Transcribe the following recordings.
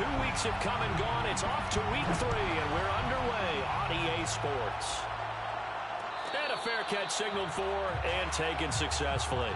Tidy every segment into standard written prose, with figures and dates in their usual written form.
2 weeks have come and gone. It's off to week 3, and we're underway on EA Sports. And a fair catch signaled for and taken successfully.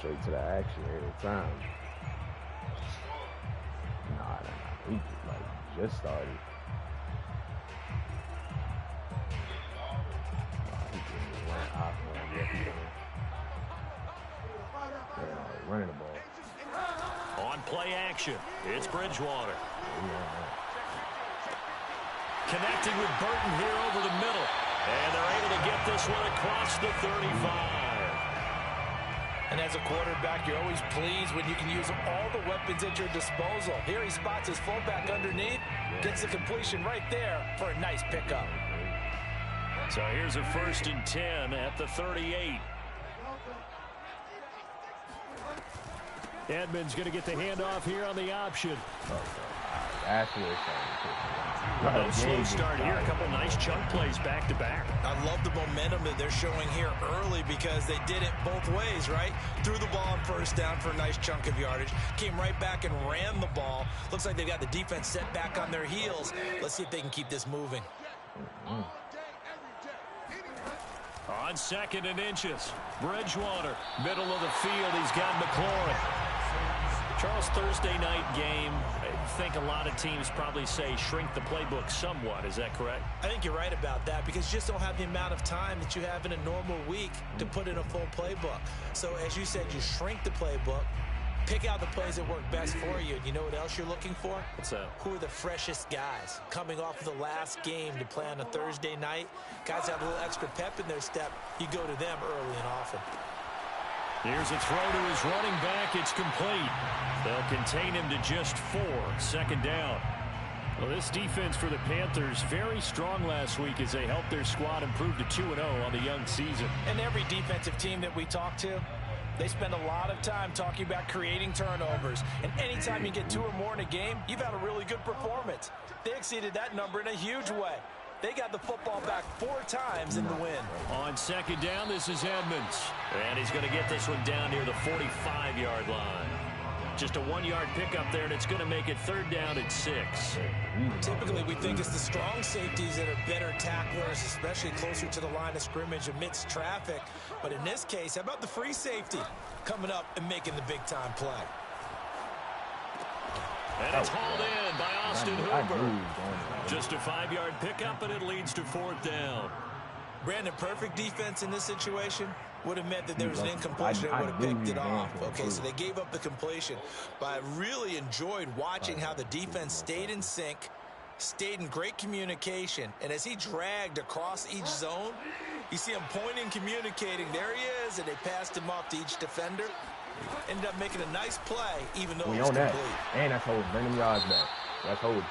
Straight to the action every time. Nah. He just started. He just went off running the ball. On play action, it's Bridgewater. Connecting with Burton here over the middle. And they're able to get this one across the 35. And as a quarterback, you're always pleased when you can use all the weapons at your disposal. Here he spots his fullback underneath, gets the completion right there for a nice pickup. So here's a 1st and 10 at the 38. Edmonds going to get the handoff here on the option. That's what it's saying. No slow start here. A couple nice chunk plays back-to-back. I love the momentum that they're showing here early because they did it both ways, right? Threw the ball on 1st down for a nice chunk of yardage. Came right back and ran the ball. Looks like they've got the defense set back on their heels. Let's see if they can keep this moving. On 2nd and inches. Bridgewater, middle of the field. He's got McLaurin. Charles, Thursday night game, I think a lot of teams probably say shrink the playbook somewhat. Is that correct? I think you're right about that because you just don't have the amount of time that you have in a normal week to put in a full playbook. So as you said, you shrink the playbook, pick out the plays that work best for you. And you know what else you're looking for? What's that? Who are the freshest guys coming off of the last game to play on a Thursday night? Guys have a little extra pep in their step. You go to them early and often. Here's a throw to his running back. It's complete. They'll contain him to just 4. 2nd down. Well, this defense for the Panthers, very strong last week as they helped their squad improve to 2-0 on the young season. And every defensive team that we talk to, they spend a lot of time talking about creating turnovers. And anytime you get 2 or more in a game, you've had a really good performance. They exceeded that number in a huge way. They got the football back 4 times in the win. On 2nd down, this is Edmonds. And he's going to get this one down near the 45-yard line. Just a 1-yard pickup there, and it's going to make it 3rd down at 6. Typically, we think it's the strong safeties that are better tacklers, especially closer to the line of scrimmage amidst traffic. But in this case, how about the free safety coming up and making the big-time play? And it's hauled in by Austin Hooper. Just a 5-yard pickup, and it leads to 4th down. Brandon, perfect defense in this situation would have meant that there was an incompletion that would have picked it off. Okay, so they gave up the completion. But I really enjoyed watching how the defense stayed in sync, stayed in great communication, and as he dragged across each zone, you see him pointing, communicating. There he is, and they passed him off to each defender. Ended up making a nice play, even though it was complete. And that's holding. Bring them yards back. That's holding.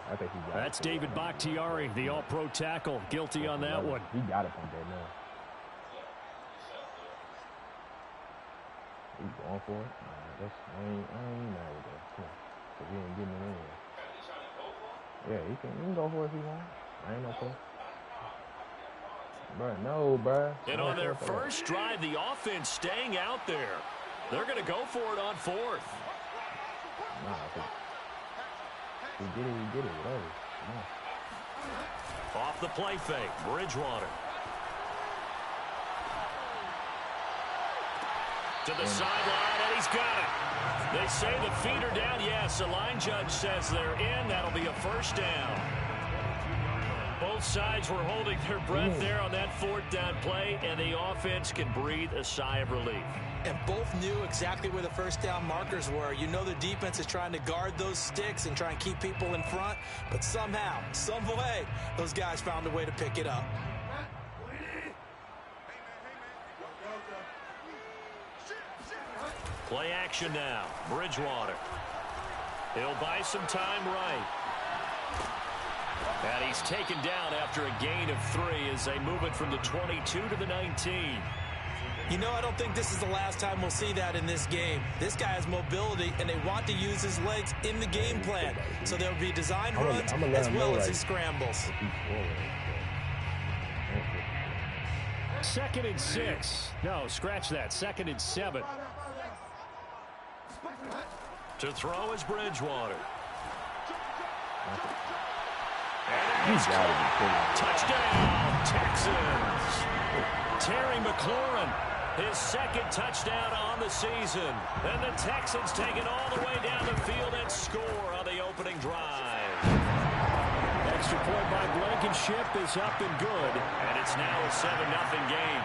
I think he got That's it. David Bakhtiari, the all-pro tackle, guilty on that one. He got it from there now. He's going for it. I ain't mad with that. Because he ain't getting it anyway. Yeah, he can go for it if he wants. I ain't no play. Bruh, no, bruh. And on their first drive, the offense staying out there. They're going to go for it on 4th. Nah, if we get it, we get it. Whatever. Off the play fake, Bridgewater. To the sideline, and he's got it. They say the feet are down. Yes, the line judge says they're in. That'll be a 1st down. Both Both sides were holding their breath there on that 4th down play, and the offense can breathe a sigh of relief. And both knew exactly where the first down markers were. You know the defense is trying to guard those sticks and try and keep people in front, but somehow, some way, those guys found a way to pick it up. Play action now. Bridgewater. He'll buy some time right. And he's taken down after a gain of 3 as they move it from the 22 to the 19. You know, I don't think this is the last time we'll see that in this game. This guy has mobility, and they want to use his legs in the game plan. So there'll be design runs as well as his scrambles. 2nd and 6. No, scratch that. 2nd and 7. To throw is Bridgewater. Touchdown, Texans. Terry McLaurin, his 2nd touchdown on the season. And the Texans take it all the way down the field and score on the opening drive. Extra point by Blankenship is up and good. And it's now a 7-0 game.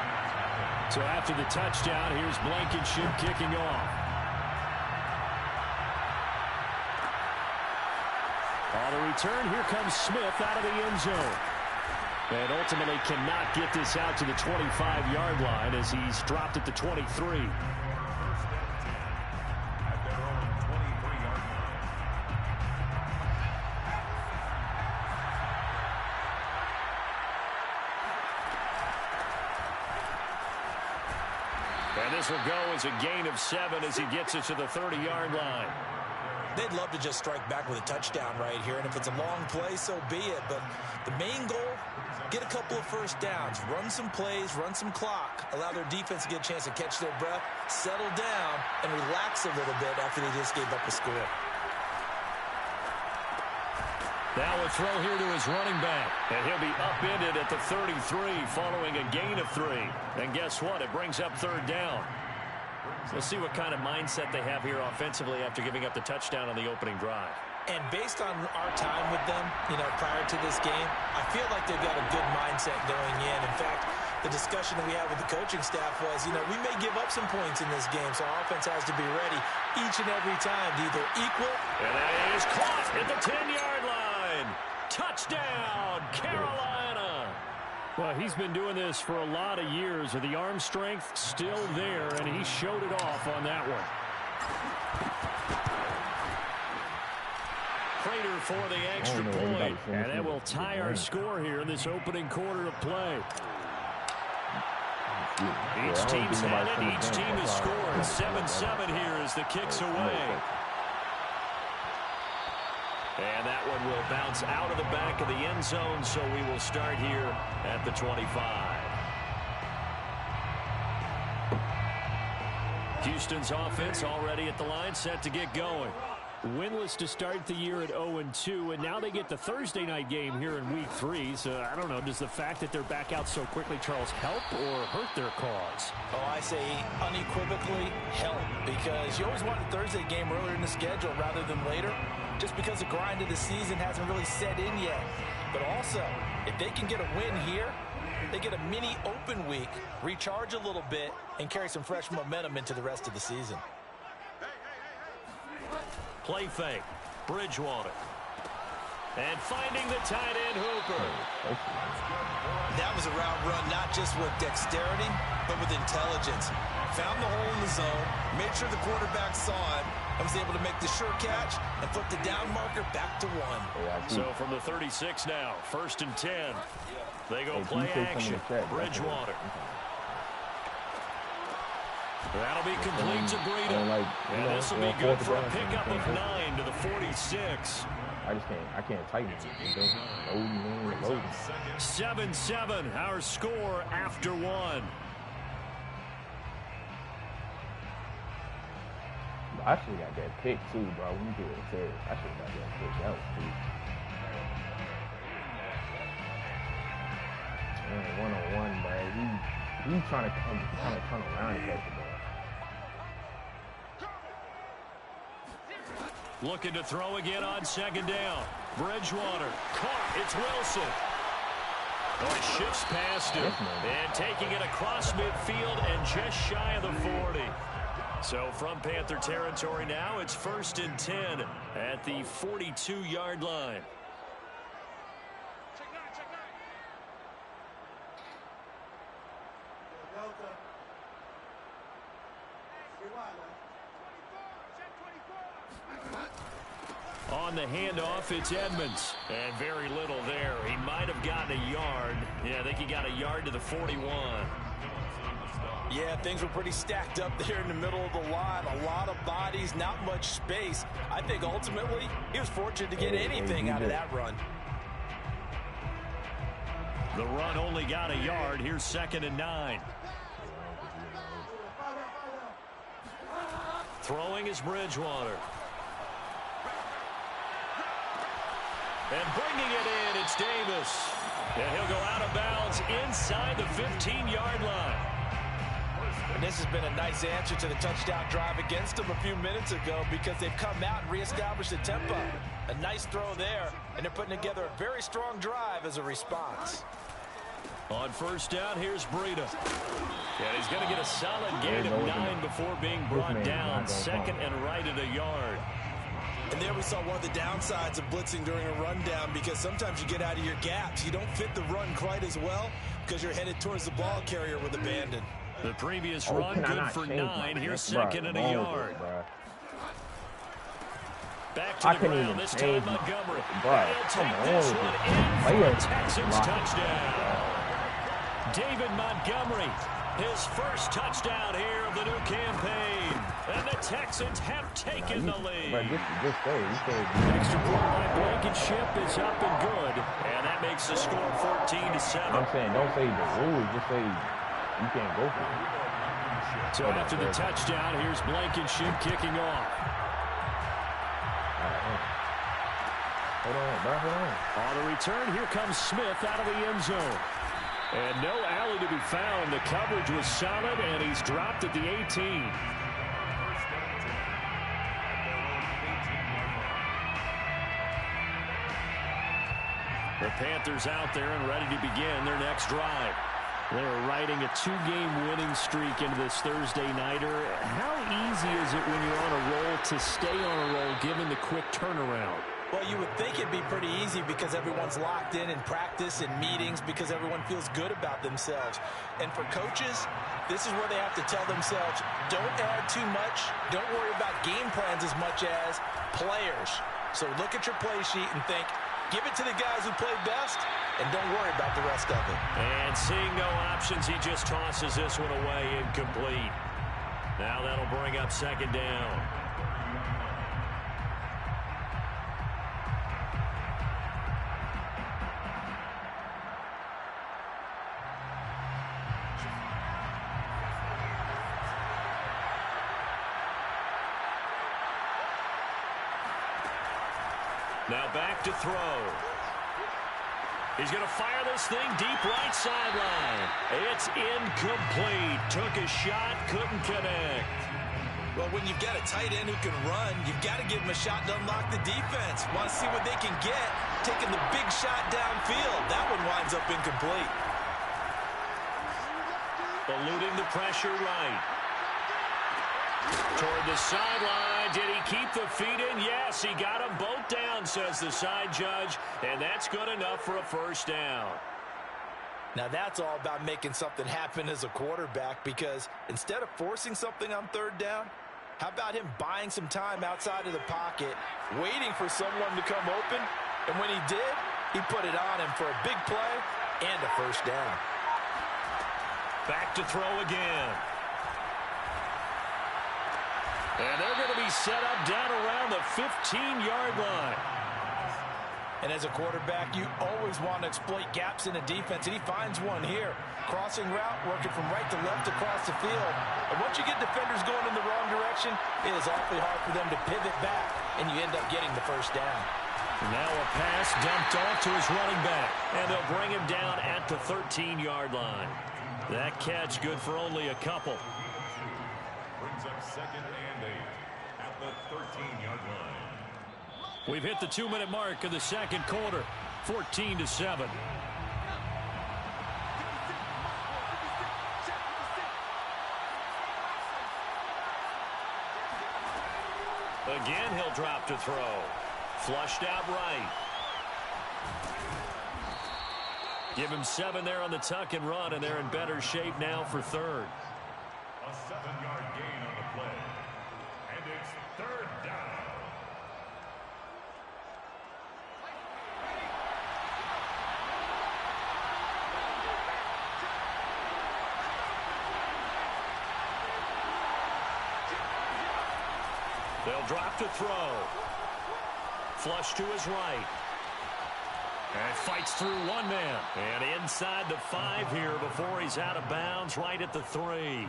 So after the touchdown, here's Blankenship kicking off. On the return, here comes Smith out of the end zone. And ultimately cannot get this out to the 25-yard line as he's dropped at the 23. And this will go as a gain of 7 as he gets it to the 30-yard line. They'd love to just strike back with a touchdown right here, and if it's a long play, so be it. But the main goal, get a couple of first downs, run some plays, run some clock, allow their defense to get a chance to catch their breath, settle down, and relax a little bit after they just gave up a score. Now a throw here to his running back, and he'll be upended at the 33 following a gain of 3. And guess what? It brings up 3rd down. We'll see what kind of mindset they have here offensively after giving up the touchdown on the opening drive. And based on our time with them, you know, prior to this game, I feel like they've got a good mindset going in. In fact, the discussion that we had with the coaching staff was, you know, we may give up some points in this game, so our offense has to be ready each and every time to either equal. And that is caught at the 10-yard line. Touchdown, Carolina. Well, he's been doing this for a lot of years, with the arm strength still there, and he showed it off on that one. Prater for the extra point, and that will tie our score here in this opening quarter of play. Each team's had it. Each team has scored. 7-7 here as the kick's away. And that one will bounce out of the back of the end zone, so we will start here at the 25. Houston's offense already at the line, set to get going. Winless to start the year at 0-2, and now they get the Thursday night game here in Week 3. So I don't know, does the fact that they're back out so quickly, Charles, help or hurt their cause? Oh, I say unequivocally help, because you always want a Thursday game earlier in the schedule rather than later, just because the grind of the season hasn't really set in yet. But also, if they can get a win here, they get a mini open week, recharge a little bit, and carry some fresh momentum into the rest of the season. Play fake. Bridgewater. And finding the tight end Hooper. That was a route run not just with dexterity, but with intelligence. Found the hole in the zone, made sure the quarterback saw it, and was able to make the sure catch and flip the down marker back to 1. So from the 36 now, 1st and 10. They go play action. Bridgewater. That'll be complete to Breida. And this will be good for a pickup of 9 to the 46. I can't tighten it. 7-7, our score after 1. I should have got that pick too, bro. When you do it serious, I should have got that pick. That was sweet. Man, 1-on-1, bro. He trying to turn around and catch the ball. Looking to throw again on 2nd down. Bridgewater caught. It's Wilson. Oh, it shifts past him. And taking it across midfield and just shy of the 40. So from Panther territory now, it's 1st and 10 at the 42-yard line. On the handoff, it's Edmonds. And very little there. He might have gotten a yard. Yeah, I think he got a yard to the 41. Yeah, things were pretty stacked up there in the middle of the line. A lot of bodies, not much space. I think ultimately he was fortunate to get anything out of that run. The run only got a yard. Here's 2nd and 9. Throwing is Bridgewater. And bringing it in, it's Davis. And he'll go out of bounds inside the 15-yard line. And this has been a nice answer to the touchdown drive against them a few minutes ago because they've come out and reestablished the tempo. A nice throw there, and they're putting together a very strong drive as a response. On 1st down, here's Breida. Yeah, he's going to get a solid gain of 9 before being brought down. 2nd and right at a yard. And there we saw one of the downsides of blitzing during a rundown because sometimes you get out of your gaps. You don't fit the run quite as well because you're headed towards the ball carrier with abandon. The previous run good for 9. Here's 2nd and a yard. Back to the ground. This time Montgomery. He'll take this one in for a Texans touchdown. David Montgomery, his first touchdown here of the new campaign. And the Texans have taken the lead. Extra point by Blankenship is up and good. And that makes the score 14-7. I'm saying don't say the rules, just say you can't go for it. So after the touchdown, here's Blankenship kicking off. Hold on, bro, hold on. On the return, here comes Smith out of the end zone. And no alley to be found. The coverage was solid, and he's dropped at the 18. The Panthers out there and ready to begin their next drive. They're riding a 2-game winning streak into this Thursday nighter. How easy is it when you're on a roll to stay on a roll given the quick turnaround? Well, you would think it'd be pretty easy because everyone's locked in practice and meetings because everyone feels good about themselves. And for coaches, this is where they have to tell themselves, don't add too much. Don't worry about game plans as much as players. So look at your play sheet and think, give it to the guys who play best, and don't worry about the rest of it. And seeing no options, he just tosses this one away incomplete. Now that'll bring up 2nd down. Now back to throw. He's going to fire this thing deep right sideline. It's incomplete. Took a shot, couldn't connect. Well, when you've got a tight end who can run, you've got to give him a shot to unlock the defense. Want to see what they can get. Taking the big shot downfield. That one winds up incomplete. Eluding the pressure right. Toward the sideline. Did he keep the feet in? Yes, he got them both down, says the side judge. And that's good enough for a 1st down. Now that's all about making something happen as a quarterback because instead of forcing something on 3rd down, how about him buying some time outside of the pocket, waiting for someone to come open, and when he did, he put it on him for a big play and a 1st down. Back to throw again. And they're going to be set up down around the 15-yard line. And as a quarterback, you always want to exploit gaps in a defense, and he finds one here. Crossing route, working from right to left across the field. And once you get defenders going in the wrong direction, it is awfully hard for them to pivot back, and you end up getting the 1st down. Now a pass dumped off to his running back, and they'll bring him down at the 13-yard line. That catch good for only a couple. Brings up 2nd and 8 at the 13-yard line. We've hit the 2-minute mark of the 2nd quarter, 14-7. Again, he'll drop to throw. Flushed out right. Give him 7 there on the tuck and run, and they're in better shape now for third. A 7-yard gain on the play. And it's third down. They'll drop to throw. Flush to his right. And fights through one man. And inside the 5 here before he's out of bounds right at the 3.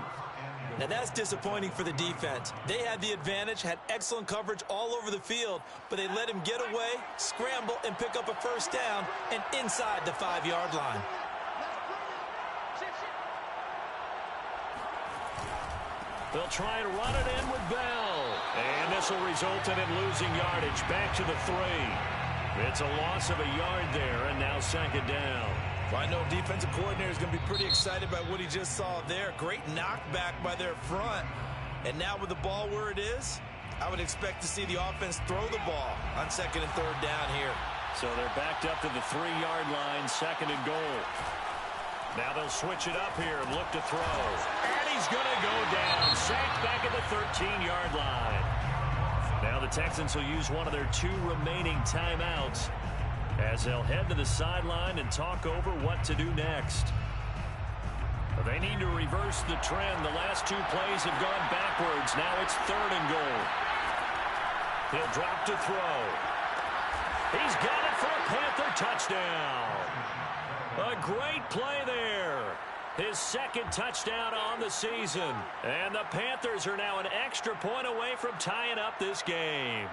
Now that's disappointing for the defense. They had the advantage, had excellent coverage all over the field, but they let him get away, scramble, and pick up a first down, and inside the 5-yard line. They'll try and run it in with Bell. And this will result in him losing yardage back to the 3. It's a loss of a yard there, and now second down. Well, I know defensive coordinator is going to be pretty excited by what he just saw there. Great knockback by their front. And now with the ball where it is, I would expect to see the offense throw the ball on second and third down here. So they're backed up to the 3-yard line, second and goal. Now they'll switch it up here and look to throw. And he's going to go down. Sacked back at the 13-yard line. Now the Texans will use one of their 2 remaining timeouts as they'll head to the sideline and talk over what to do next. They need to reverse the trend. The last 2 plays have gone backwards. Now it's third and goal. He'll drop to throw. He's got it for a Panther touchdown. A great play there. His second touchdown on the season. And the Panthers are now an extra point away from tying up this game.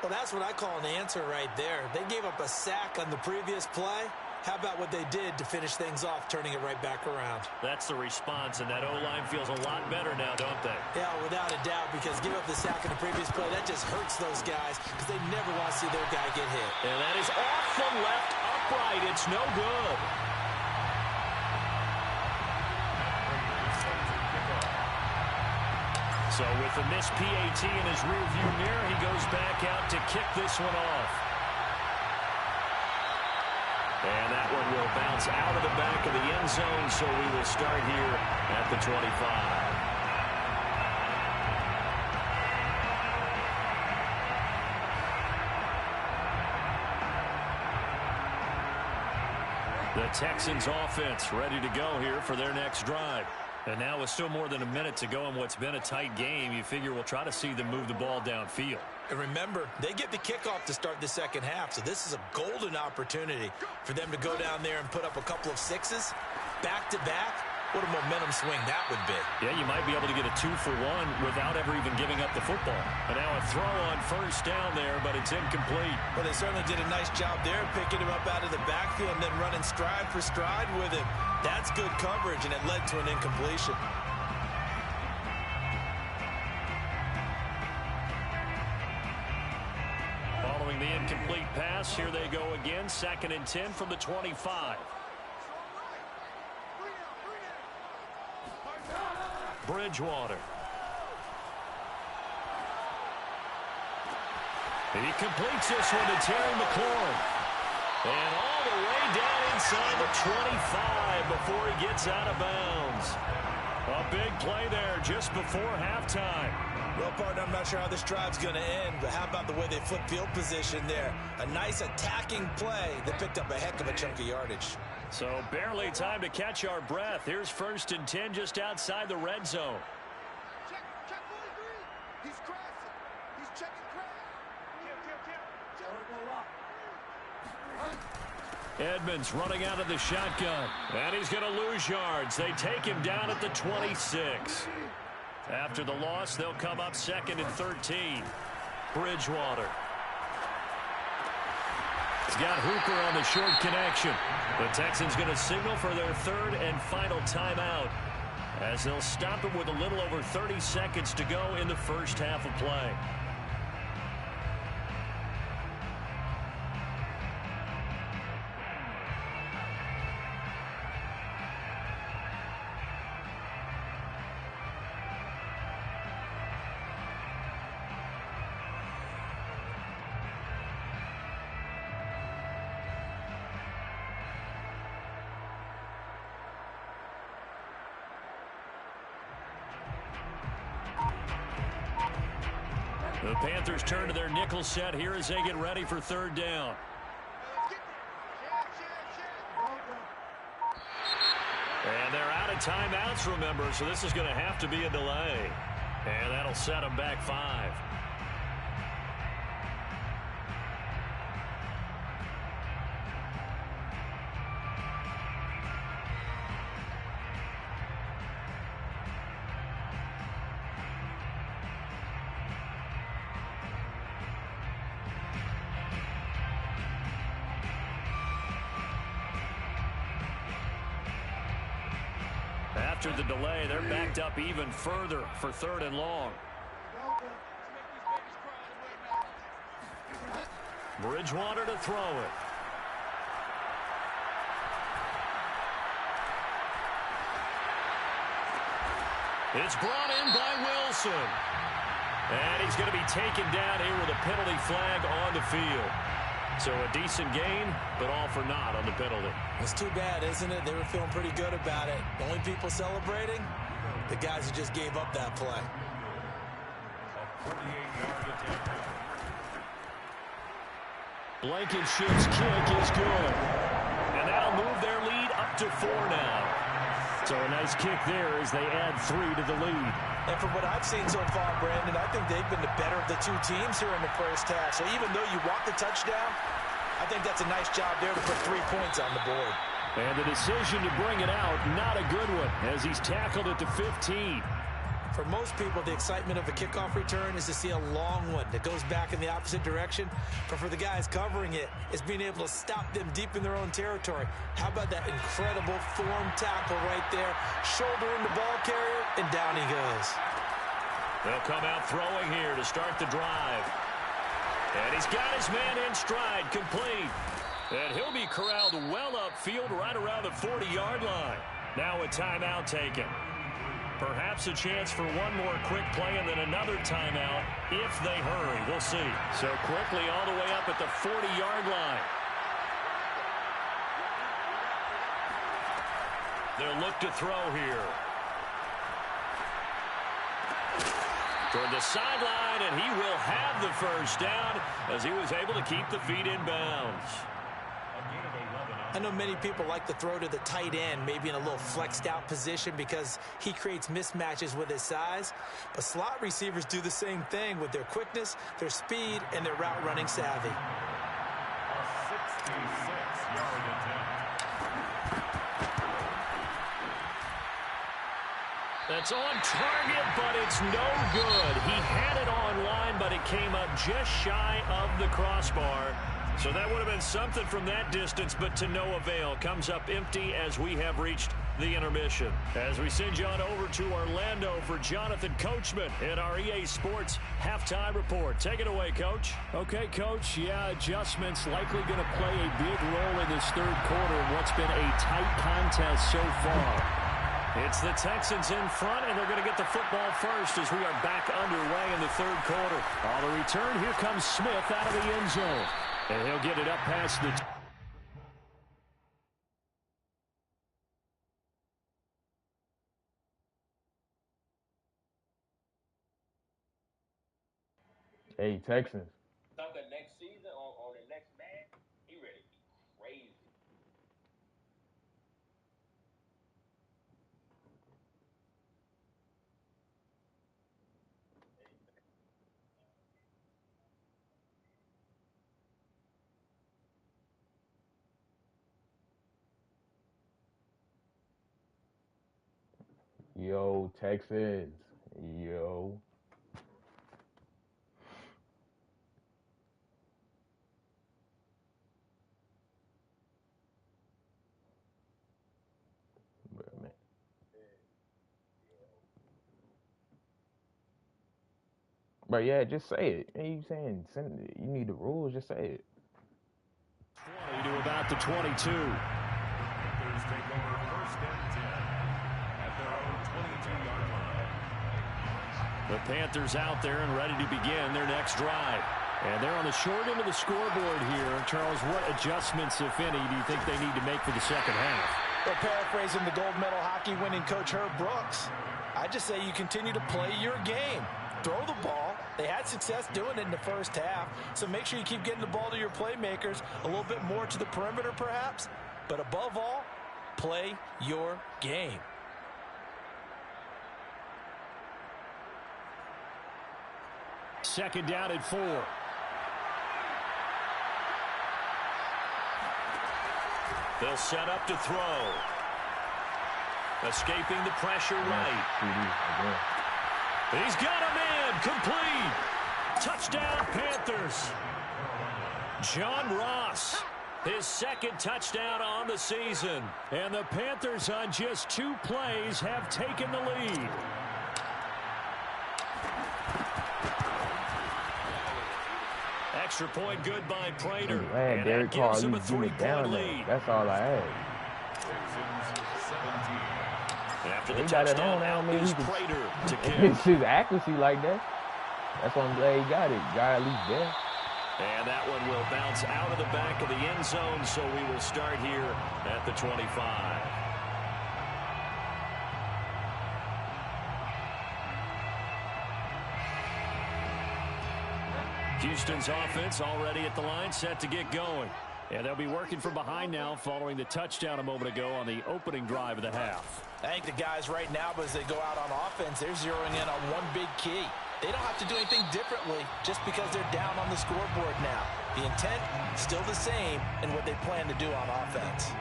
Well, that's what I call an answer right there. They gave up a sack on the previous play. How about what they did to finish things off, turning it right back around? That's the response, and that O-line feels a lot better now, don't they? Yeah, without a doubt, because give up the sack in the previous play, that just hurts those guys because they never want to see their guy get hit. And that is off the left upright. It's no good. So with the missed PAT in his rearview mirror, he goes back out to kick this one off. And that one will bounce out of the back of the end zone, so we will start here at the 25. The Texans offense ready to go here for their next drive. And now with still more than a minute to go in what's been a tight game, you figure we'll try to see them move the ball downfield. And remember, they get the kickoff to start the second half, so this is a golden opportunity for them to go down there and put up a couple of 6s back-to-back. What a momentum swing that would be. Yeah, you might be able to get a 2-for-1 without ever even giving up the football. And now a throw on first down there, but it's incomplete. Well, they certainly did a nice job there, picking him up out of the backfield and then running stride for stride with him. That's good coverage, and it led to an incompletion. Following the incomplete pass, here they go again, 2nd and 10 from the 25. Bridgewater. And he completes this one to Terry McLaurin. And all the way down inside the 25 before he gets out of bounds. A big play there just before halftime. Well, partner, I'm not sure how this drive's going to end, but how about the way they flip field position there? A nice attacking play that picked up a heck of a chunk of yardage. So barely time to catch our breath. Here's 1st and 10 just outside the red zone. Check 43. He's crossing. He's checking crash. Edmonds running out of the shotgun. And he's going to lose yards. They take him down at the 26. After the loss, they'll come up 2nd and 13. Bridgewater. He's got Hooper on the short connection. The Texans going to signal for their 3rd and final timeout as they'll stop it with a little over 30 seconds to go in the first half of play. The Panthers turn to their nickel set here as they get ready for third down. And they're out of timeouts, remember, so this is going to have to be a delay. And that'll set them back 5. After the delay, they're backed up even further for 3rd and long. Bridgewater to throw it. It's brought in by Wilson. And he's going to be taken down here with a penalty flag on the field. So a decent gain, but all for naught on the penalty. It's too bad, isn't it? They were feeling pretty good about it. The only people celebrating, the guys who just gave up that play. Blankenship's kick is good. And that'll move their lead up to 4 now. So a nice kick there as they add 3 to the lead. And from what I've seen so far, Brandon, I think they've been the better of the two teams here in the first half. So even though you want the touchdown, I think that's a nice job there to put 3 points on the board. And the decision to bring it out, not a good one, as he's tackled at the 15. For most people, the excitement of a kickoff return is to see a long one that goes back in the opposite direction. But for the guys covering it, it's being able to stop them deep in their own territory. How about that incredible form tackle right there? Shoulder in the ball carrier, and down he goes. They'll come out throwing here to start the drive. And he's got his man in stride, complete. And he'll be corralled well upfield right around the 40-yard line. Now a timeout taken. Perhaps a chance for one more quick play and then another timeout if they hurry. We'll see. So quickly all the way up at the 40-yard line. They'll look to throw here. Toward the sideline, and he will have the first down as he was able to keep the feet in bounds. I know many people like to throw to the tight end, maybe in a little flexed out position because he creates mismatches with his size. But slot receivers do the same thing with their quickness, their speed, and their route running savvy. A 66-yard attempt. That's on target, but it's no good. He had it on line, but it came up just shy of the crossbar. So that would have been something from that distance, but to no avail. Comes up empty as we have reached the intermission. As we send you on over to Orlando for Jonathan Coachman in our EA Sports Halftime Report. Take it away, Coach. Okay, Coach. Yeah, adjustments likely going to play a big role in this third quarter in what's been a tight contest so far. It's the Texans in front, and they're going to get the football first as we are back underway in the third quarter. On the return, here comes Smith out of the end zone. And he'll get it up past the... Hey, Texans. Something next season on the next man, he ready to be crazy. Yo, Texans. Yo. But yeah, just say it. Hey, you saying you need the rules? Just say it. 20 to about the 22. Panthers take over first and 10 at their own 22-yard line. The Panthers out there and ready to begin their next drive. And they're on the short end of the scoreboard here. Charles, what adjustments, if any, do you think they need to make for the second half? Well, paraphrasing the gold medal hockey winning coach Herb Brooks, I just say you continue to play your game. Throw the ball. They They had success doing it in the first half, so make sure you keep getting the ball to your playmakers, a little bit more to the perimeter perhaps, but above all, play your game. Second down at 4. They'll set up to throw. Escaping the pressure right. He's got a man. Complete. Touchdown, Panthers. John Ross, his second touchdown on the season. And the Panthers on just 2 plays have taken the lead. Extra point good by Prater. Man, Derek Carr, you give me down there. That's all I had. After the touchdown, now is Prater to kick. It's his accuracy like that. That's why I'm glad he got it. Got at least there. And that one will bounce out of the back of the end zone, so we will start here at the 25. Houston's offense already at the line, set to get going. And they'll be working from behind now following the touchdown a moment ago on the opening drive of the half. I think the guys right now, as they go out on offense, they're zeroing in on one big key. They don't have to do anything differently just because they're down on the scoreboard now. The intent, still the same in what they plan to do on offense.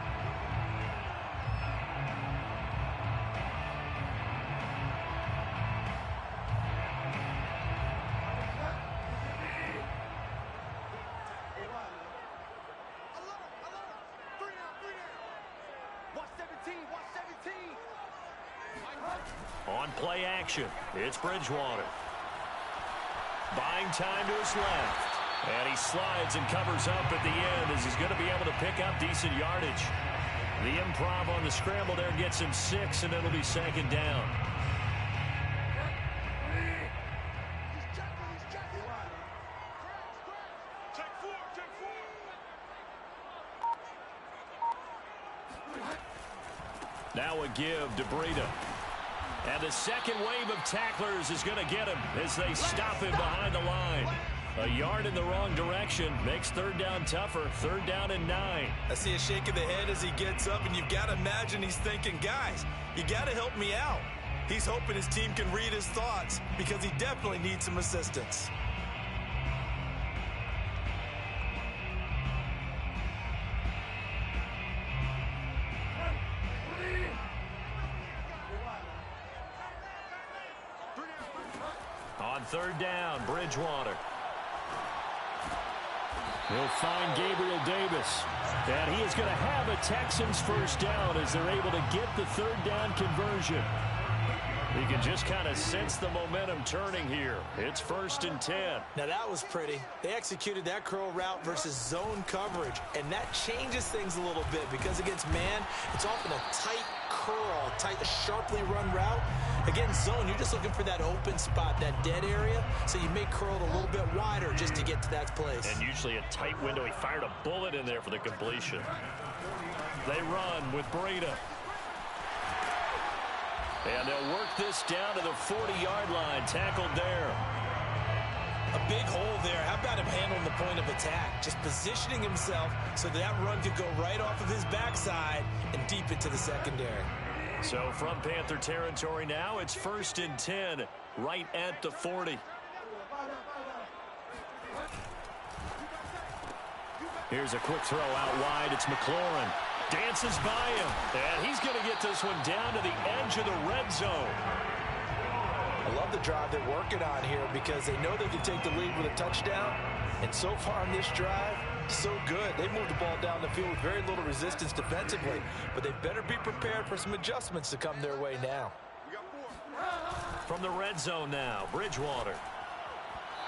On play action, it's Bridgewater. Buying time to his left. And he slides and covers up at the end as he's going to be able to pick up decent yardage. The improv on the scramble there gets him 6, and it'll be second down. Now a give to Breida. And the second wave of tacklers is going to get him as they stop him behind the line. A yard in the wrong direction makes third down tougher. Third down and 9. I see a shake of the head as he gets up, and you've got to imagine he's thinking, guys, you got to help me out. He's hoping his team can read his thoughts because he definitely needs some assistance. On third down, Bridgewater. He'll find Gabriel Davis. And he is going to have a Texans first down as they're able to get the third down conversion. You can just kind of sense the momentum turning here. It's 1st and 10. Now that was pretty. They executed that curl route versus zone coverage, and that changes things a little bit because against man, it's often a tight curl, tight, sharply run route. Against zone, you're just looking for that open spot, that dead area, so you may curl it a little bit wider just to get to that place. And usually a tight window. He fired a bullet in there for the completion. They run with Breida. And they'll work this down to the 40-yard line. Tackled there. A big hole there. How about him handling the point of attack? Just positioning himself so that run could go right off of his backside and deep into the secondary. So from Panther territory now, it's 1st and 10, right at the 40. Here's a quick throw out wide. It's McLaurin. Dances by him, and he's going to get this one down to the edge of the red zone. I love the drive they're working on here because they know they can take the lead with a touchdown. And so far on this drive, so good. They moved the ball down the field with very little resistance defensively, but they better be prepared for some adjustments to come their way now. From the red zone now, Bridgewater.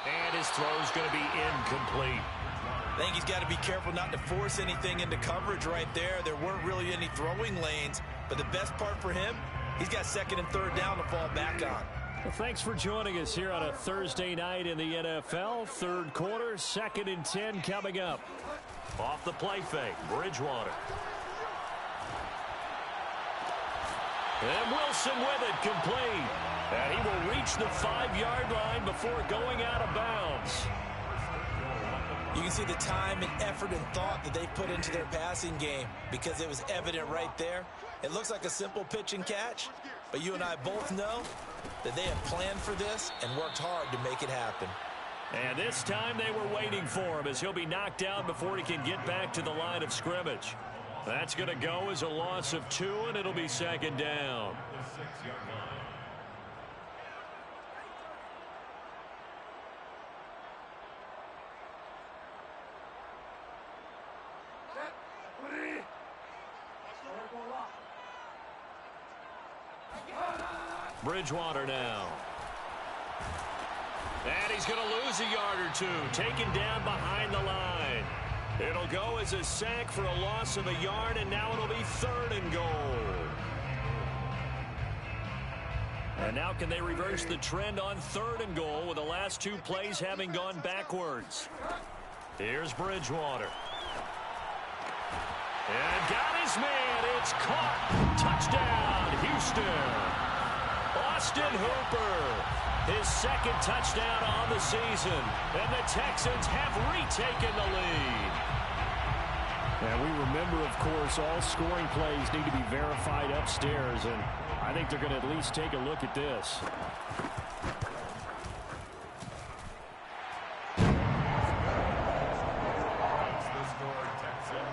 And his throw's going to be incomplete. I think he's got to be careful not to force anything into coverage right there. There weren't really any throwing lanes, but the best part for him, he's got 2nd and 3rd down to fall back on. Well, thanks for joining us here on a Thursday night in the NFL. Third quarter, 2nd and 10 coming up. Off the play fake, Bridgewater. And Wilson with it, complete. And he will reach the 5-yard line before going out of bounds. You can see the time and effort and thought that they put into their passing game because it was evident right there. It looks like a simple pitch and catch, but you and I both know that they have planned for this and worked hard to make it happen. And this time they were waiting for him as he'll be knocked down before he can get back to the line of scrimmage. That's going to go as a loss of 2, and it'll be second down. The 6-yard line. Bridgewater now. And he's going to lose a yard or 2, taken down behind the line. It'll go as a sack for a loss of a yard, and now it'll be 3rd and goal. And now can they reverse the trend on 3rd and goal with the last 2 plays having gone backwards? Here's Bridgewater. And got his man. It's caught. Touchdown, Houston. Austin Hooper, his 2nd touchdown on the season, and the Texans have retaken the lead. And we remember, of course, all scoring plays need to be verified upstairs, and I think they're going to at least take a look at this.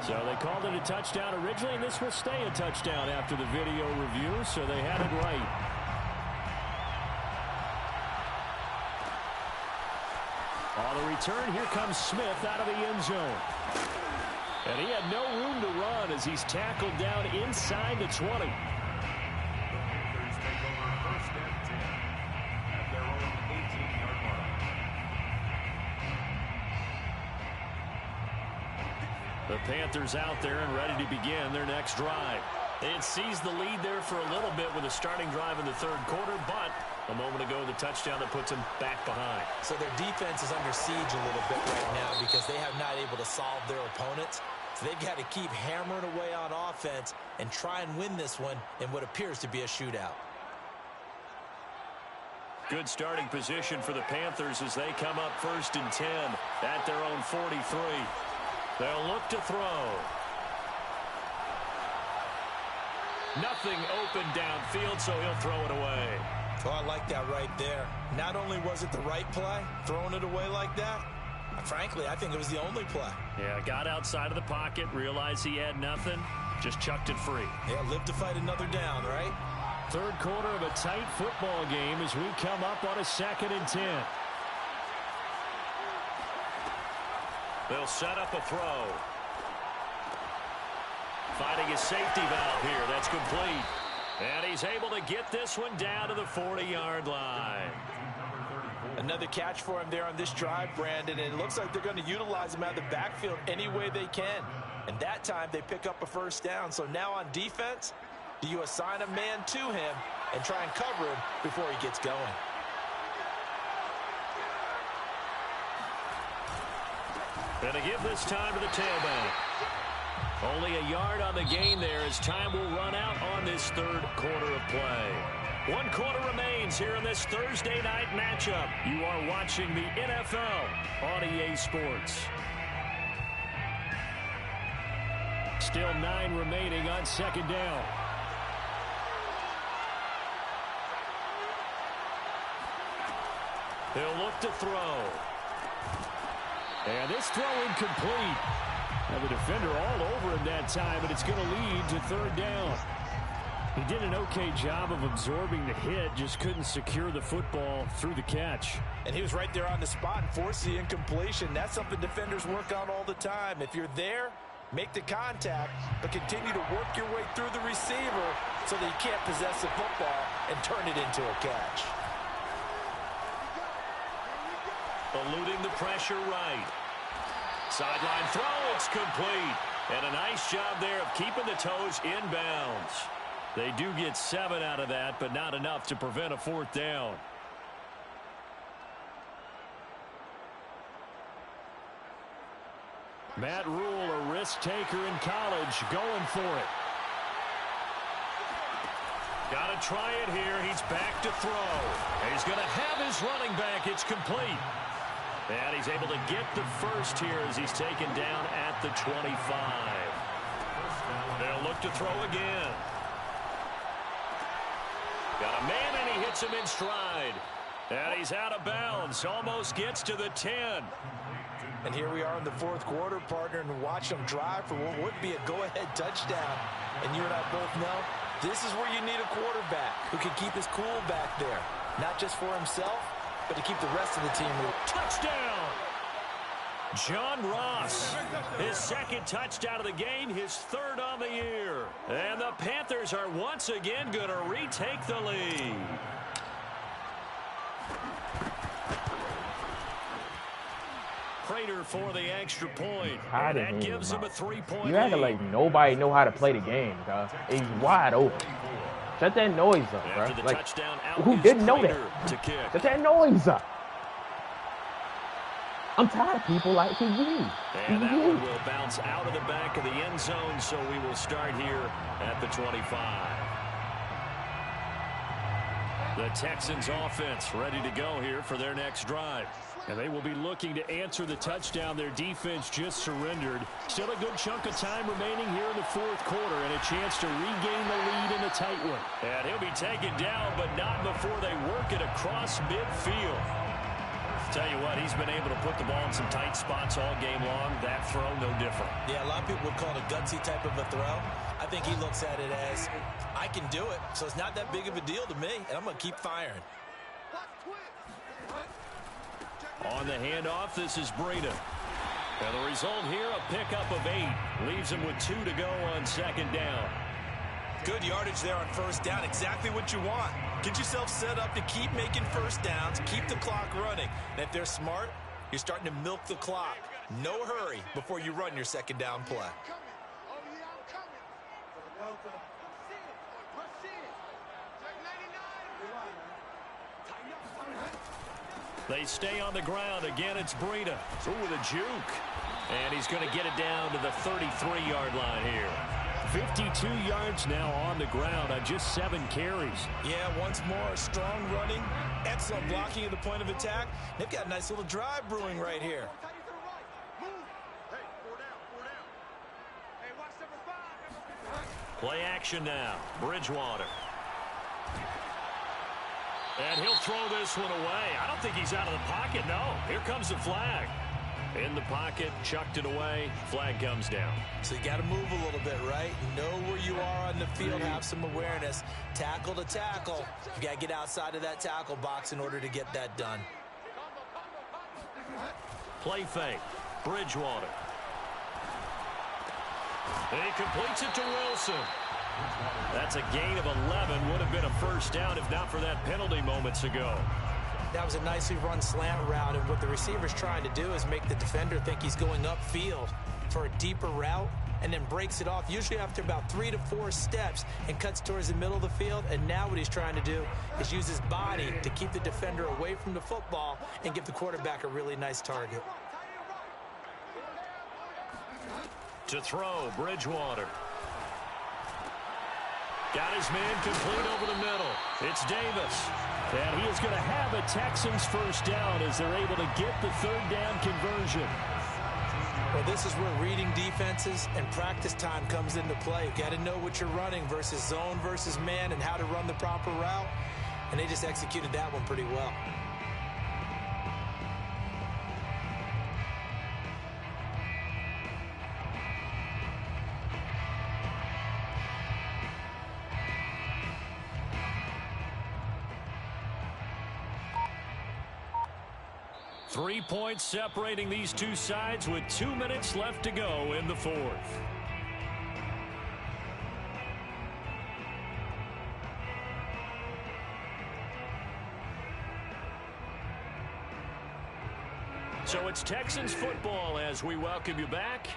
So they called it a touchdown originally, and this will stay a touchdown after the video review, so they had it right. On the return, here comes Smith out of the end zone. And he had no room to run as he's tackled down inside the 20. Panthers take over 1st and 10 at their own 18-yard line. The Panthers out there and ready to begin their next drive. They had seized the lead there for a little bit with a starting drive in the 3rd quarter, but a moment ago, the touchdown that puts them back behind. So their defense is under siege a little bit right now because they have not able to solve their opponents. So they've got to keep hammering away on offense and try and win this one in what appears to be a shootout. Good starting position for the Panthers as they come up 1st and 10 at their own 43. They'll look to throw. Nothing open downfield, so he'll throw it away. Oh, I like that right there. Not only was it the right play, throwing it away like that, frankly, I think it was the only play. Yeah, got outside of the pocket, realized he had nothing, just chucked it free. Yeah, live to fight another down, right? 3rd quarter of a tight football game as we come up on a 2nd and 10. They'll set up a throw. Finding his safety valve here. That's complete. And he's able to get this one down to the 40-yard line. Another catch for him there on this drive, Brandon, and it looks like they're going to utilize him out of the backfield any way they can. And that time they pick up a 1st down. So now on defense, do you assign a man to him and try and cover him before he gets going? And to give this time to the tailback. Only a yard on the gain there as time will run out on this 3rd quarter of play. 1 quarter remains here in this Thursday night matchup. You are watching the NFL on EA Sports. Still 9 remaining on 2nd down. He'll look to throw. And this throw incomplete. And the defender all over him that time, and it's going to lead to 3rd down. He did an okay job of absorbing the hit, just couldn't secure the football through the catch. And he was right there on the spot and forced the incompletion. That's something defenders work on all the time. If you're there, make the contact, but continue to work your way through the receiver so that you can't possess the football and turn it into a catch. Eluding the pressure right. Sideline throw, it's complete. And a nice job there of keeping the toes inbounds. They do get 7 out of that, but not enough to prevent a 4th down. Matt Rule, a risk taker in college, going for it. Got to try it here. He's back to throw. He's going to have his running back. It's complete. And he's able to get the first here as he's taken down at the 25. They'll look to throw again. Got a man, and he hits him in stride. And he's out of bounds. Almost gets to the 10. And here we are in the fourth quarter, partner, and watch them drive for what would be a go-ahead touchdown. And you and I both know this is where you need a quarterback who can keep his cool back there. Not just for himself, but to keep the rest of the team moving. Touchdown! John Ross, his second touchdown of the game, his third on the year. And the Panthers are once again going to retake the lead. Prater for the extra point. And that gives him a 3-point lead. You acting like nobody know how to play the game, dog. He's wide open. Shut that noise up, bro. After the like, touchdown, who didn't know that? To kick. Shut that noise up. I'm tired of people like you. And that one will bounce out of the back of the end zone, so we will start here at the 25. The Texans offense ready to go here for their next drive. And they will be looking to answer the touchdown their defense just surrendered. Still a good chunk of time remaining here in the fourth quarter and a chance to regain the lead in a tight one. And he'll be taken down, but not before they work it across midfield. Tell you what, he's been able to put the ball in some tight spots all game long. That throw, no different. Yeah, a lot of people would call it a gutsy type of a throw. I think he looks at it as, I can do it, so it's not that big of a deal to me, and I'm going to keep firing. On the handoff, this is Breida. And the result here, a pickup of 8. Leaves him with 2 to go on second down. Good yardage there on first down. Exactly what you want. Get yourself set up to keep making first downs, keep the clock running. And if they're smart, you're starting to milk the clock. No hurry before you run your second down play. They stay on the ground. Again, it's Breida. Ooh, with a juke. And he's going to get it down to the 33-yard line here. 52 yards now on the ground on just 7 carries. Yeah, once more, strong running, excellent blocking at the point of attack. They've got a nice little drive brewing right here. Play action now. Bridgewater. And he'll throw this one away. I don't think he's out of the pocket, no. Here comes the flag. In the pocket, chucked it away, flag comes down. So you got to move a little bit, right? Know where you are on the field, have some awareness. Tackle to tackle. You got to get outside of that tackle box in order to get that done. Play fake. Bridgewater. He completes it to Wilson. That's a gain of 11. Would have been a first down if not for that penalty moments ago. That was a nicely run slant route, and what the receiver's trying to do is make the defender think he's going upfield for a deeper route and then breaks it off, usually after about 3 to 4 steps, and cuts towards the middle of the field. And now what he's trying to do is use his body to keep the defender away from the football and give the quarterback a really nice target. To throw, Bridgewater. Got his man complete over the middle. It's Davis. And he is going to have a Texans first down as they're able to get the third down conversion. Well, this is where reading defenses and practice time comes into play. Got to know what you're running versus zone versus man and how to run the proper route. And they just executed that one pretty well. Three points separating these two sides with 2 minutes left to go in the fourth. So it's Texans football as we welcome you back.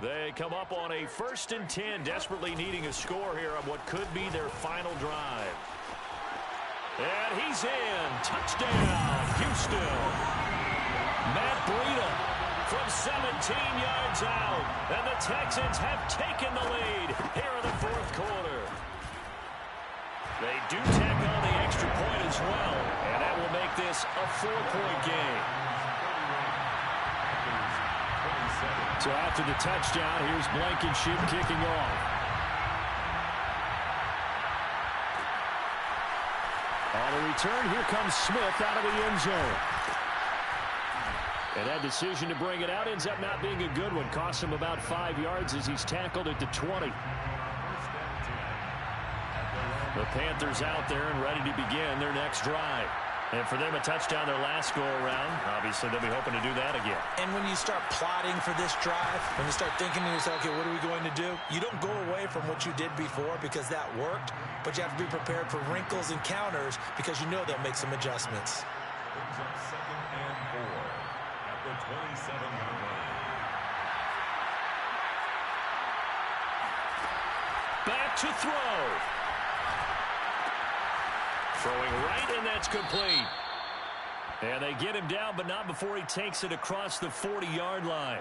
They come up on a 1st and 10, desperately needing a score here on what could be their final drive. And he's in. Touchdown, Houston. Matt Breida from 17 yards out. And the Texans have taken the lead here in the fourth quarter. They do tack on the extra point as well, and that will make this a 4-point game. So after the touchdown, here's Blankenship kicking off. On the return, here comes Smith out of the end zone. And that decision to bring it out ends up not being a good one. Costs him about 5 yards as he's tackled at the 20. The Panthers out there and ready to begin their next drive. And for them, a touchdown their last go-around. Obviously, they'll be hoping to do that again. And when you start plotting for this drive, when you start thinking to yourself, okay, what are we going to do? You don't go away from what you did before because that worked, but you have to be prepared for wrinkles and counters because you know they'll make some adjustments. Brings up 2nd and 4 at the 27-yard line. Back to throw. Throwing right, and that's complete. And they get him down, but not before he takes it across the 40-yard line.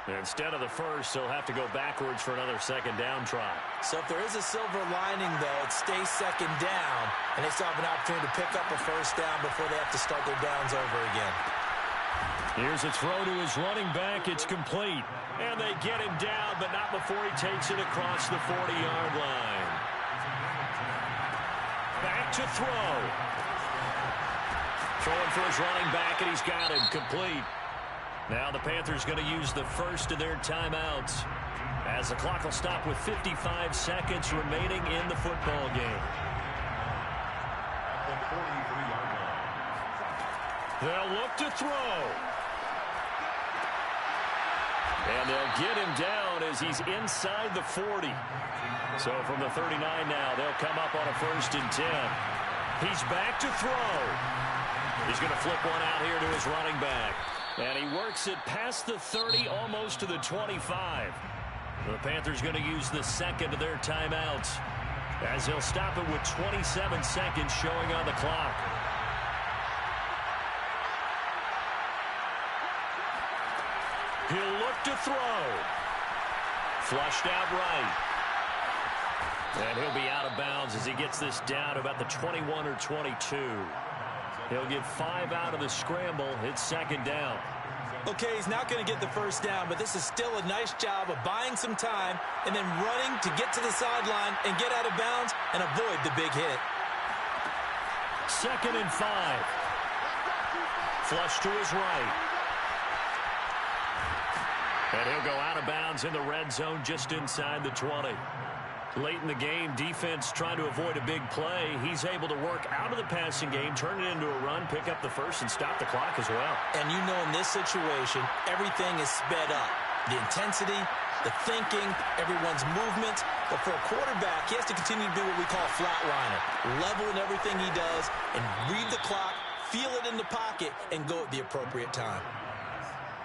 Instead of the first, he'll have to go backwards for another second down try. So if there is a silver lining, though, it stays second down, and they still have an opportunity to pick up a first down before they have to start their downs over again. Here's a throw to his running back. It's complete. And they get him down, but not before he takes it across the 40-yard line. Back to throw. Throwing for his running back, and he's got him complete. Now the Panthers going to use the first of their timeouts as the clock will stop with 55 seconds remaining in the football game. At the 43-yard line. They'll look to throw. And they'll get him down as he's inside the 40. So from the 39 now, they'll come up on a 1st and 10. He's back to throw. He's going to flip one out here to his running back. And he works it past the 30, almost to the 25. The Panthers going to use the second of their timeouts as they'll stop it with 27 seconds showing on the clock. He'll look to throw. Flushed out right. And he'll be out of bounds as he gets this down to about the 21 or 22. He'll get 5 out of the scramble. It's second down. Okay, he's not going to get the first down, but this is still a nice job of buying some time and then running to get to the sideline and get out of bounds and avoid the big hit. 2nd and 5. Flush to his right. And he'll go out of bounds in the red zone just inside the 20. Late in the game, defense trying to avoid a big play. He's able to work out of the passing game, turn it into a run, pick up the first, and stop the clock as well. And you know in this situation, everything is sped up. The intensity, the thinking, everyone's movement. But for a quarterback, he has to continue to be what we call a flatliner. Level in everything he does and read the clock, feel it in the pocket, and go at the appropriate time.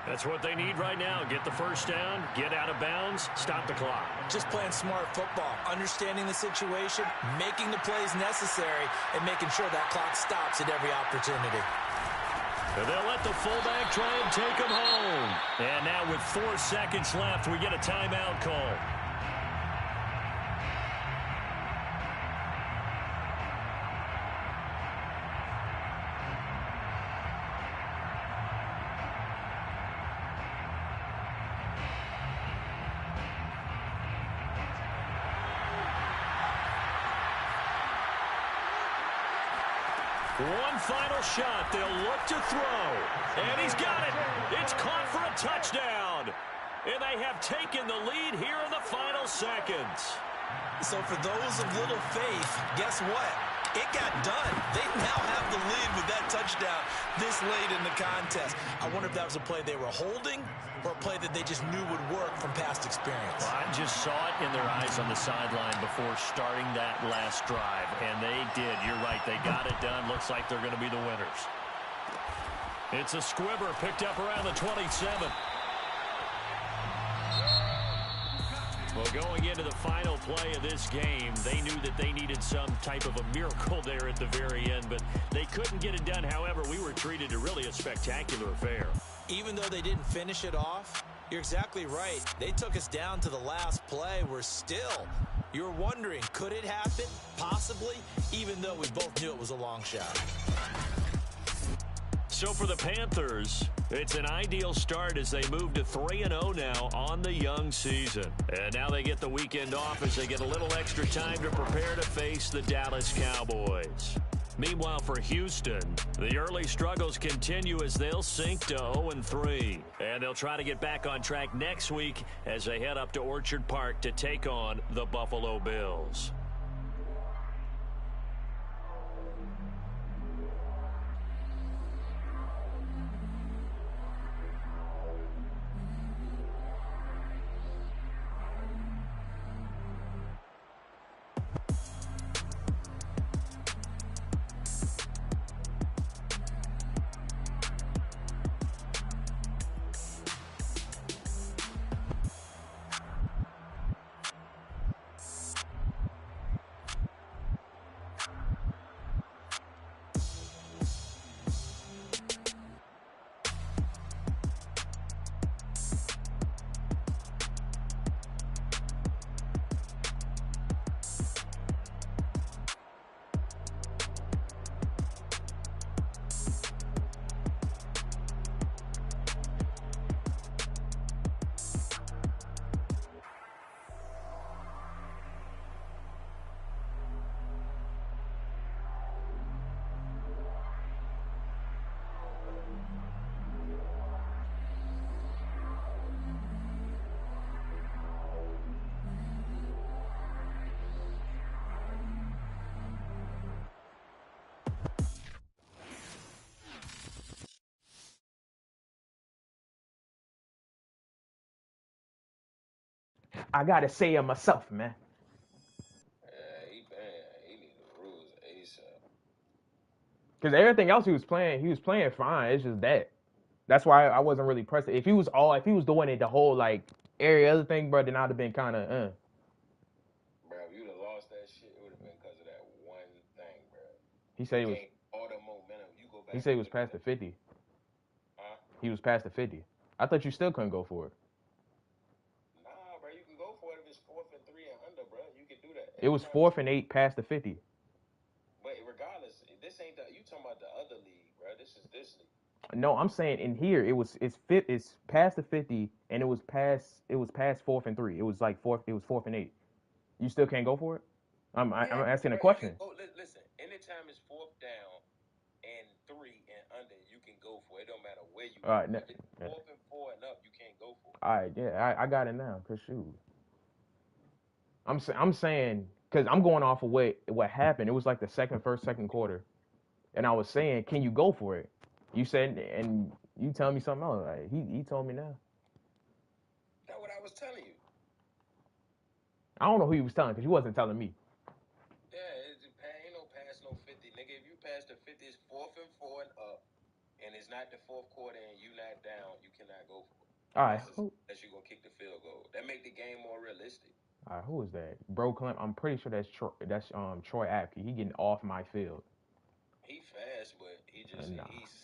That's what they need right now. Get the first down, get out of bounds, stop the clock. Just playing smart football, understanding the situation, making the plays necessary, and making sure that clock stops at every opportunity. And they'll let the fullback try and take him home. And now with 4 seconds left, we get a timeout call. One final shot. They'll look to throw. And he's got it. It's caught for a touchdown. And they have taken the lead here in the final seconds. So for those of little faith, guess what? It got done. They now have the lead with that touchdown this late in the contest. I wonder if that was a play they were holding or a play that they just knew would work from past experience. Well, I just saw it in their eyes on the sideline before starting that last drive, and they did. You're right. They got it done. Looks like they're going to be the winners. It's a squibber picked up around the 27. Well, going into the final play of this game, they knew that they needed some type of a miracle there at the very end, but they couldn't get it done. However, we were treated to really a spectacular affair. Even though they didn't finish it off, you're exactly right. They took us down to the last play. We're still, You're wondering, could it happen? Possibly, even though we both knew it was a long shot. So for the Panthers, it's an ideal start as they move to 3-0 now on the young season. And now they get the weekend off as they get a little extra time to prepare to face the Dallas Cowboys. Meanwhile, for Houston, the early struggles continue as they'll sink to 0-3. And they'll try to get back on track next week as they head up to Orchard Park to take on the Buffalo Bills. I gotta say it myself, man. He need the rules ASAP. Because everything else he was playing fine. It's just that. That's why I wasn't really pressed. If he was doing it the whole like every other thing, bro, then I'd have been kind of Bro, if you'd have lost that shit, it would have been because of that one thing, bro. He said it was. All the momentum. You go back. He said it was past the 50. Huh? He was past the 50. I thought you still couldn't go for it. Nah, bro, you can go for it if it's 4th and 3 and under, bro. You can do that. It was 4th and 8 past the 50. But regardless, this ain't you talking about the other league, bro. This is this league. No, I'm saying in here it's past the 50 and it was past 4th and 3. It was like 4th and 8. You still can't go for it? I'm asking a question. Listen, anytime it's 4th down and 3 and under, you can go for it. It don't matter where you All right, if it's 4th and 4 and up, you can't go for it. All right, yeah, I got it now. Cause shoot, I'm saying because I'm going off of what happened. It was like the second quarter, and I was saying, can you go for it? You said, and you tell me something else. Like, he told me now. That's what I was telling you. I don't know who he was telling because he wasn't telling me. Yeah, ain't no pass no 50, nigga. If you pass the 50, it's 4th and 4 and up, and it's not the 4th quarter and you not down, you cannot go for it. All right, unless you're gonna kick the field goal. That make the game more realistic. All right, who is that? Bro, Clem. I'm pretty sure that's Troy Apke. He getting off my field. He fast, but he just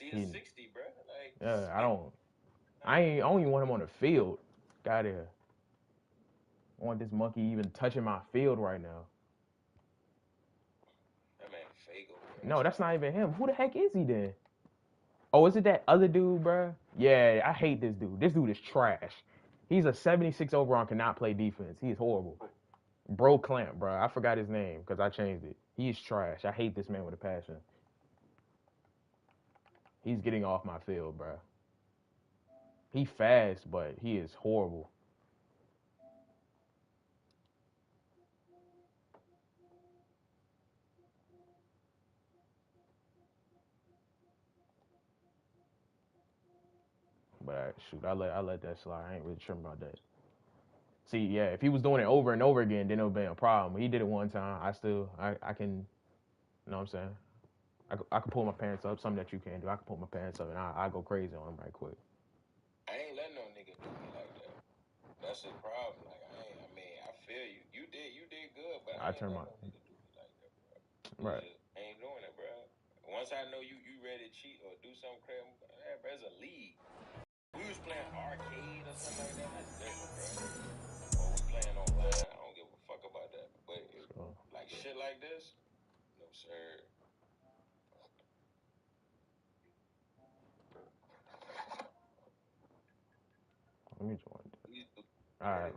he's 60, bro. Like I don't even want him on the field. Got here. I want this monkey even touching my field right now. That man Fago. No, that's not even him. Who the heck is he then? Oh, is it that other dude, bro? Yeah, I hate this dude. This dude is trash. He's a 76 overall and cannot play defense. He is horrible. Bro Clamp, bro. I forgot his name because I changed it. He is trash. I hate this man with a passion. He's getting off my field, bro. He fast, but he is horrible. But shoot, I let that slide. I ain't really tripping about that. See, yeah, if he was doing it over and over again, then it would be a problem. He did it one time. I can, you know what I'm saying? I can pull my pants up, something that you can't do. I can pull my pants up and I go crazy on him right quick. I ain't letting no nigga do me like that. That's the problem. Like I feel you. You did good, but I ain't letting no nigga do me like that, bro. Right. I ain't doing it, bro. Once I know you ready to cheat or do something crazy, there's a league. We was playing arcade or something like that. That's different, bro. Or we playing online. I don't give a fuck about that. me join. All right.